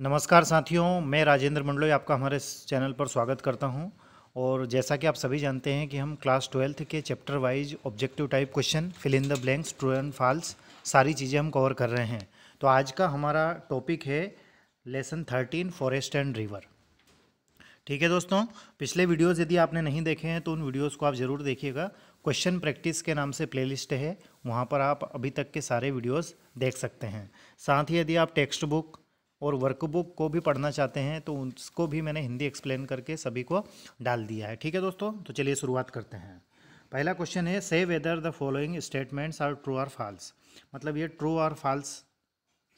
नमस्कार साथियों, मैं राजेंद्र मंडलोई आपका हमारे इस चैनल पर स्वागत करता हूं। और जैसा कि आप सभी जानते हैं कि हम क्लास 12th के chapter wise objective type question, fill in the blanks, true and false, सारी चीज़ें हम कवर कर रहे हैं। तो आज का हमारा टॉपिक है लेसन 13 फॉरेस्ट एंड रिवर। ठीक है दोस्तों, पिछले वीडियोस यदि आपने नहीं देखे हैं तो उन वीडियोस को आप ज़रूर देखिएगा। क्वेश्चन प्रैक्टिस के नाम से प्लेलिस्ट है, वहाँ पर आप अभी तक के सारे वीडियोस देख सकते हैं। साथ ही यदि आप टेक्स्ट बुक और वर्कबुक को भी पढ़ना चाहते हैं तो उसको भी मैंने हिंदी एक्सप्लेन करके सभी को डाल दिया है। ठीक है दोस्तों, तो चलिए शुरुआत करते हैं। पहला क्वेश्चन है, say whether the following statements are true और फॉल्स। मतलब ये ट्रू और फॉल्स,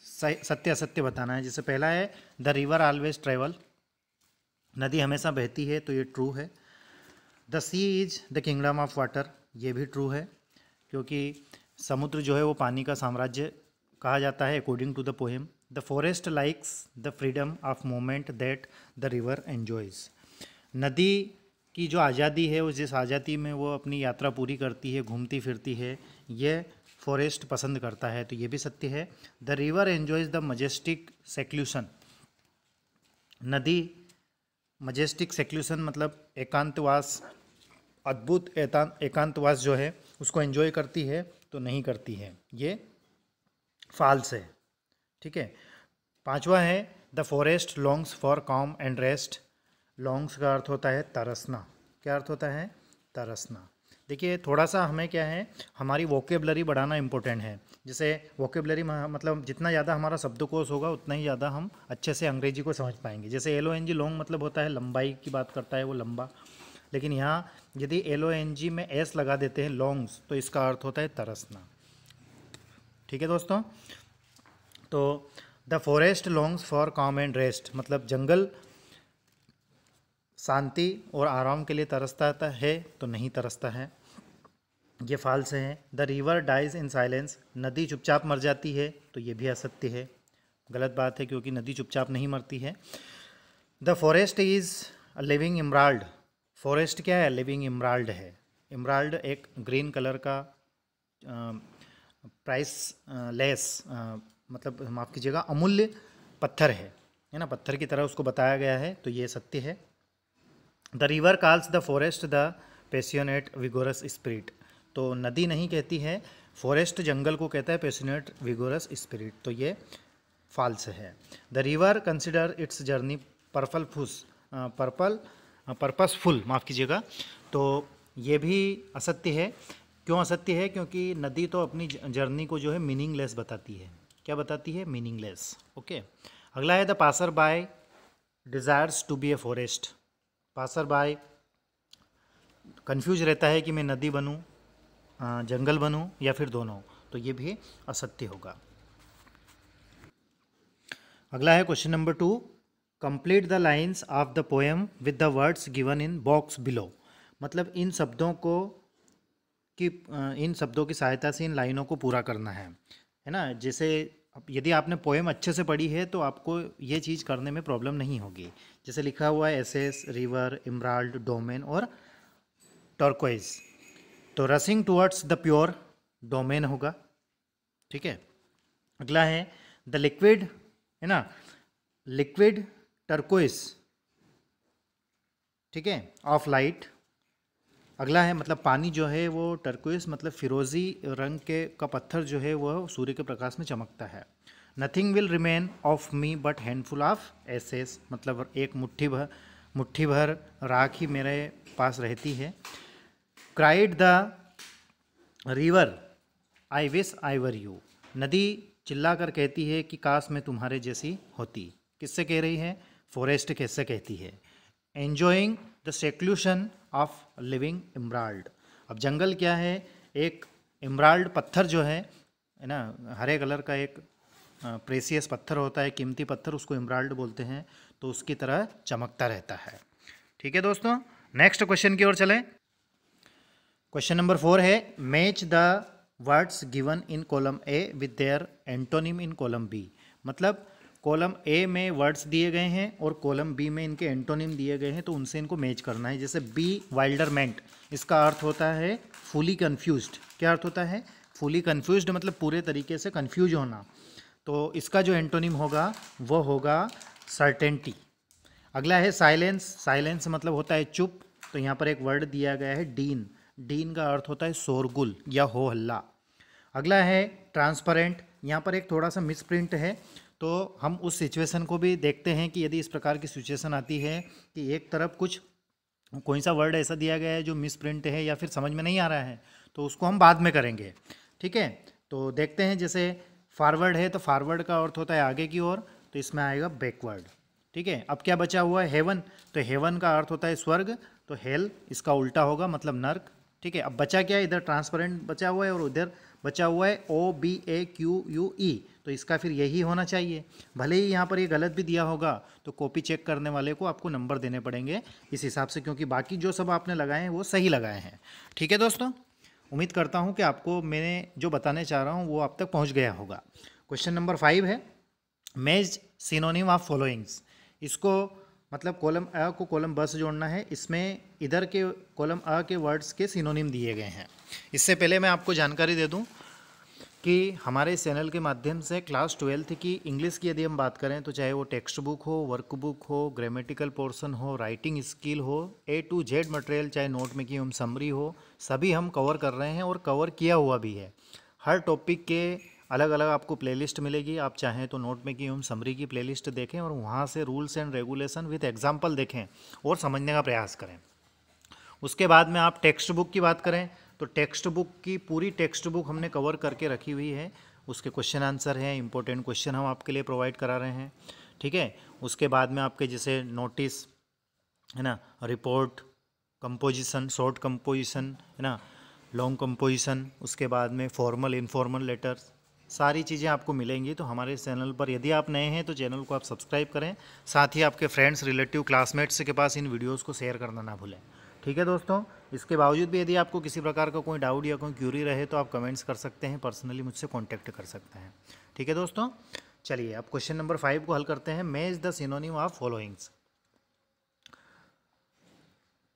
सत्य असत्य बताना है। जैसे पहला है, द रिवर ऑलवेज ट्रेवल, नदी हमेशा बहती है, तो ये ट्रू है। The sea is the kingdom of water, ये भी ट्रू है, क्योंकि समुद्र जो है वो पानी का साम्राज्य कहा जाता है according to the poem. The forest likes the freedom of moment that the river enjoys, नदी की जो आज़ादी है, उस जिस आज़ादी में वो अपनी यात्रा पूरी करती है, घूमती फिरती है, ये फॉरेस्ट पसंद करता है, तो ये भी सत्य है। The river enjoys the majestic seclusion, नदी मजेस्टिक सेक्लूशन मतलब एकांतवास, अद्भुत एकांतवास जो है उसको एंजॉय करती है, तो नहीं करती है, ये फॉल्स है। ठीक है। पांचवा है, द फॉरेस्ट लॉन्ग्स फॉर काम एंड रेस्ट। लॉन्ग्स का अर्थ होता है तरसना। क्या अर्थ होता है? तरसना। देखिए, थोड़ा सा हमें क्या है, हमारी वोकेबलरी बढ़ाना इंपॉर्टेंट है। जैसे वोकेबलरी मतलब जितना ज़्यादा हमारा शब्दकोश होगा उतना ही ज़्यादा हम अच्छे से अंग्रेजी को समझ पाएंगे। जैसे LONG लॉन्ग मतलब होता है लंबाई की बात करता है, वो लंबा। लेकिन यहाँ यदि LONG में S लगा देते हैं लॉन्ग्स, तो इसका अर्थ होता है तरसना। ठीक है दोस्तों, तो द फॉरेस्ट लॉन्ग्स फॉर काम एंड रेस्ट मतलब जंगल शांति और आराम के लिए तरसता है, तो नहीं तरसता है, ये फॉल्स है। The river dies in silence, नदी चुपचाप मर जाती है, तो ये भी असत्य है, गलत बात है, क्योंकि नदी चुपचाप नहीं मरती है। The forest is a living emerald, forest क्या है? लिविंग इमराल्ड है। इमराल्ड एक ग्रीन कलर का प्राइस लेस मतलब माफ़ कीजिएगा अमूल्य पत्थर है ना, पत्थर की तरह उसको बताया गया है, तो ये सत्य है। The river calls the forest the passionate vigorous spirit, तो नदी नहीं कहती है, फॉरेस्ट जंगल को कहता है पैशनेट विगोरस स्पिरिट, तो ये फॉल्स है। The river consider it's journey purposeful, माफ़ कीजिएगा, तो ये भी असत्य है। क्यों असत्य है? क्योंकि नदी तो अपनी जर्नी को जो है मीनिंगलेस बताती है। क्या बताती है? मीनिंगलेस। ओके। अगला है, the passer by desires to be a forest, passer by confuse रहता है कि मैं नदी बनूं, जंगल बनूं या फिर दोनों, तो ये भी असत्य होगा। अगला है question number 2, complete the lines of the poem with the words given in box below, मतलब इन शब्दों की सहायता से इन लाइनों को पूरा करना है ना। जैसे यदि आपने पोएम अच्छे से पढ़ी है तो आपको ये चीज़ करने में प्रॉब्लम नहीं होगी। जैसे लिखा हुआ है एसेस, रिवर, इमराल्ड, डोमेन और टर्कोइज, तो रसिंग टुवर्ड्स द प्योर डोमेन होगा। ठीक है। अगला है, द लिक्विड है ना, लिक्विड टर्कोइज, ठीक है, ऑफ लाइट। अगला है, मतलब पानी जो है वो टर्कोइज मतलब फिरोजी रंग का पत्थर जो है वह सूर्य के प्रकाश में चमकता है। Nothing will remain of me but handful of ashes, मतलब एक मुट्ठी भर राख ही मेरे पास रहती है। Cried the river I wish I were you, नदी चिल्ला कर कहती है कि काश मैं तुम्हारे जैसी होती। किससे कह रही है? फॉरेस्ट किससे कहती है? Enjoying the seclusion of living emerald, अब जंगल क्या है? एक इमराल्ड पत्थर जो है ना, हरे कलर का एक प्रेसियस पत्थर होता है, कीमती पत्थर, उसको इमराल्ड बोलते हैं, तो उसकी तरह चमकता रहता है। ठीक है दोस्तों, नेक्स्ट क्वेश्चन की ओर चलें। क्वेश्चन नंबर 4 है, match the words given in column A with their antonym in column B, मतलब कॉलम ए में वर्ड्स दिए गए हैं और कॉलम बी में इनके एंटोनिम दिए गए हैं, तो उनसे इनको मैच करना है। जैसे बी वाइल्डरमेंट, इसका अर्थ होता है फुली कन्फ्यूज्ड। क्या अर्थ होता है? फुली कन्फ्यूज्ड मतलब पूरे तरीके से कन्फ्यूज होना। तो इसका जो एंटोनिम होगा वो होगा सर्टेनिटी। अगला है साइलेंस। साइलेंस मतलब होता है चुप। तो यहाँ पर एक वर्ड दिया गया है डीन। डीन का अर्थ होता है शोरगुल या हो हल्ला। अगला है ट्रांसपेरेंट। यहाँ पर एक थोड़ा सा मिसप्रिंट है, तो हम उस सिचुएशन को भी देखते हैं कि यदि इस प्रकार की सिचुएशन आती है कि एक तरफ कुछ कोई सा वर्ड ऐसा दिया गया है जो मिसप्रिंट है या फिर समझ में नहीं आ रहा है, तो उसको हम बाद में करेंगे। ठीक है, तो देखते हैं। जैसे फॉरवर्ड है तो फॉरवर्ड का अर्थ होता है आगे की ओर, तो इसमें आएगा बैकवर्ड। ठीक है, अब क्या बचा हुआ है? हेवन। तो हेवन का अर्थ होता है स्वर्ग, तो हेल इसका उल्टा होगा, मतलब नर्क। ठीक है, अब बचा क्या है? इधर ट्रांसपेरेंट बचा हुआ है और उधर बचा हुआ है OBAQUE, तो इसका फिर यही होना चाहिए। भले ही यहाँ पर ये गलत भी दिया होगा तो कॉपी चेक करने वाले को आपको नंबर देने पड़ेंगे इस हिसाब से, क्योंकि बाकी जो सब आपने लगाए हैं वो सही लगाए हैं। ठीक है दोस्तों, उम्मीद करता हूँ कि आपको मैंने जो बताने चाह रहा हूँ वो आप तक पहुँच गया होगा। क्वेश्चन नंबर 5 है मैच सिनोनिम ऑफ फॉलोइंग्स। इसको मतलब कॉलम अ को कॉलम ब से जोड़ना है। इसमें इधर के कॉलम अ के वर्ड्स के सिनोनिम दिए गए हैं। इससे पहले मैं आपको जानकारी दे दूं कि हमारे चैनल के माध्यम से क्लास 12th की इंग्लिश की यदि हम बात करें तो चाहे वो टेक्स्ट बुक हो, वर्कबुक हो, ग्रामेटिकल पोर्शन हो, राइटिंग स्किल हो, A to Z मटेरियल, चाहे नोट में की हम समरी हो, सभी हम कवर कर रहे हैं और कवर किया हुआ भी है। हर टॉपिक के अलग अलग आपको प्लेलिस्ट मिलेगी। आप चाहें तो नोट में की हम समरी की प्लेलिस्ट देखें और वहाँ से rules and regulation with example देखें और समझने का प्रयास करें। उसके बाद में आप टेक्स्ट बुक की बात करें तो टेक्स्ट बुक की पूरी टेक्स्ट बुक हमने कवर करके रखी हुई है। उसके क्वेश्चन आंसर हैं, इंपॉर्टेंट क्वेश्चन हम आपके लिए प्रोवाइड करा रहे हैं। ठीक है, उसके बाद में आपके जैसे नोटिस है ना, रिपोर्ट, कंपोजिशन, शॉर्ट कंपोजिशन है ना, लॉन्ग कंपोजिशन, उसके बाद में फॉर्मल इनफॉर्मल लेटर्स, सारी चीज़ें आपको मिलेंगी। तो हमारे चैनल पर यदि आप नए हैं तो चैनल को आप सब्सक्राइब करें, साथ ही आपके फ्रेंड्स, रिलेटिव, क्लासमेट्स के पास इन वीडियोस को शेयर करना ना भूलें। ठीक है दोस्तों, इसके बावजूद भी यदि आपको किसी प्रकार का कोई डाउट या कोई क्यूरी रहे तो आप कमेंट्स कर सकते हैं, पर्सनली मुझसे कॉन्टैक्ट कर सकते हैं। ठीक है दोस्तों, चलिए अब क्वेश्चन नंबर 5 को हल करते हैं। Match the synonym of followings.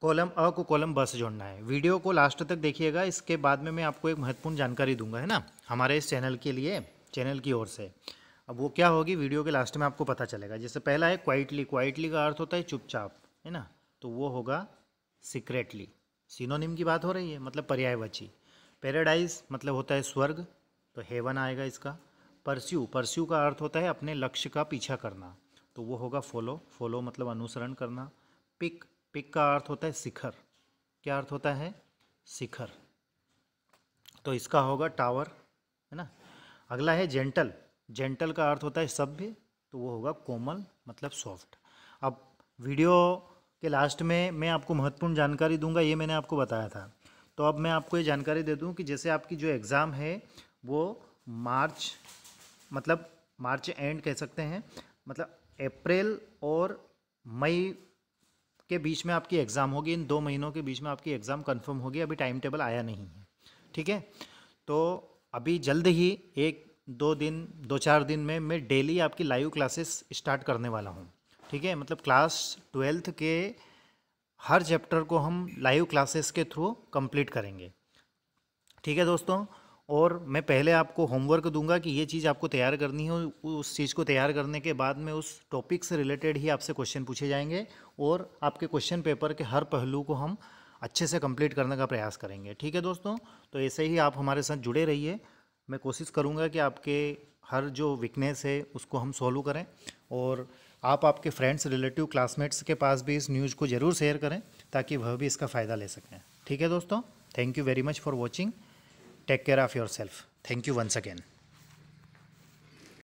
Column अ को कॉलम ब से जोड़ना है। वीडियो को लास्ट तक देखिएगा, इसके बाद में मैं आपको एक महत्वपूर्ण जानकारी दूंगा, है ना, हमारे इस चैनल के लिए, चैनल की ओर से। अब वो क्या होगी वीडियो के लास्ट में आपको पता चलेगा। जैसे पहला है क्वाइटली। क्वाइटली का अर्थ होता है चुपचाप, है ना, तो वो होगा सीक्रेटली। सिनोनिम की बात हो रही है, मतलब पर्यायवाची। पैराडाइज मतलब होता है स्वर्ग, तो हेवन आएगा इसका। परस्यू, परस्यू का अर्थ होता है अपने लक्ष्य का पीछा करना, तो वो होगा फॉलो। फॉलो मतलब अनुसरण करना। पिक, पिक का अर्थ होता है शिखर। क्या अर्थ होता है? शिखर, तो इसका होगा टावर, है ना। अगला है जेंटल। जेंटल का अर्थ होता है सभ्य, तो वो होगा कोमल मतलब सॉफ्ट। अब वीडियो के लास्ट में मैं आपको महत्वपूर्ण जानकारी दूंगा, ये मैंने आपको बताया था। तो अब मैं आपको ये जानकारी दे दूं कि जैसे आपकी जो एग्ज़ाम है वो मार्च, मतलब मार्च एंड कह सकते हैं, मतलब अप्रैल और मई के बीच में आपकी एग्ज़ाम होगी। इन 2 महीनों के बीच में आपकी एग्ज़ाम कंफर्म होगी। अभी टाइम टेबल आया नहीं है। ठीक है, तो अभी जल्द ही 1-2 दिन में मैं डेली आपकी लाइव क्लासेस स्टार्ट करने वाला हूँ। ठीक है, मतलब क्लास 12th के हर चैप्टर को हम लाइव क्लासेस के थ्रू कंप्लीट करेंगे। ठीक है दोस्तों, और मैं पहले आपको होमवर्क दूंगा कि ये चीज़ आपको तैयार करनी है। उस चीज़ को तैयार करने के बाद में उस टॉपिक से रिलेटेड ही आपसे क्वेश्चन पूछे जाएंगे और आपके क्वेश्चन पेपर के हर पहलू को हम अच्छे से कंप्लीट करने का प्रयास करेंगे। ठीक है दोस्तों, तो ऐसे ही आप हमारे साथ जुड़े रहिए। मैं कोशिश करूँगा कि आपके हर जो वीकनेस है उसको हम सॉल्व करें, और आप आपके फ्रेंड्स, रिलेटिव, क्लासमेट्स के पास भी इस न्यूज़ को ज़रूर शेयर करें ताकि वह भी इसका फ़ायदा ले सकें। ठीक है दोस्तों, thank you very much for watching. Take care of yourself. Thank you once again.